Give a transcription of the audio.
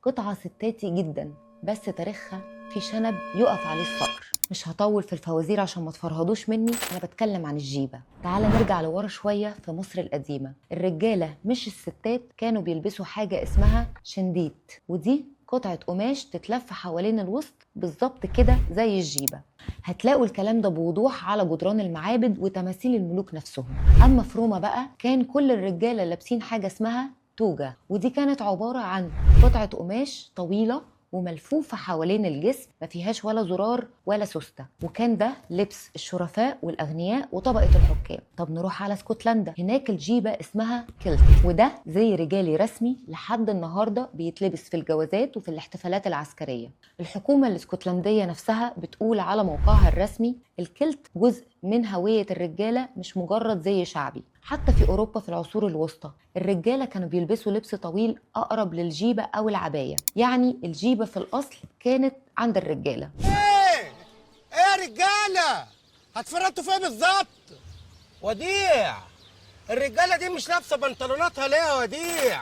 قطعة ستاتي جدا، بس تاريخها في شنب يقف عليه الصقر. مش هطول في الفوازير عشان ما تفرهدوش مني، انا بتكلم عن الجيبه. تعال نرجع لورا شويه في مصر القديمه. الرجاله مش الستات كانوا بيلبسوا حاجه اسمها شنديت، ودي قطعه قماش تتلف حوالين الوسط بالظبط كده زي الجيبه. هتلاقوا الكلام ده بوضوح على جدران المعابد وتماثيل الملوك نفسهم. اما في روما بقى كان كل الرجاله لابسين حاجه اسمها توجة، ودي كانت عباره عن قطعه قماش طويله وملفوفة حوالين الجسم، ما فيهاش ولا زرار ولا سوستة، وكان ده لبس الشرفاء والأغنياء وطبقة الحكام. طب نروح على اسكتلندا، هناك الجيبة اسمها كيلت، وده زي رجالي رسمي لحد النهاردة بيتلبس في الجوازات وفي الاحتفالات العسكرية. الحكومة الاسكتلندية نفسها بتقول على موقعها الرسمي الكيلت جزء من هوية الرجالة، مش مجرد زي شعبي. حتى في أوروبا في العصور الوسطى الرجالة كانوا بيلبسوا لبس طويل أقرب للجيبة أو العباية، يعني الجيبة في الأصل كانت عند الرجالة. ايه يا رجاله، هتفرطوا فيها بالظبط؟ وديع، الرجاله دي مش لابسه بنطلوناتها ليه يا وديع؟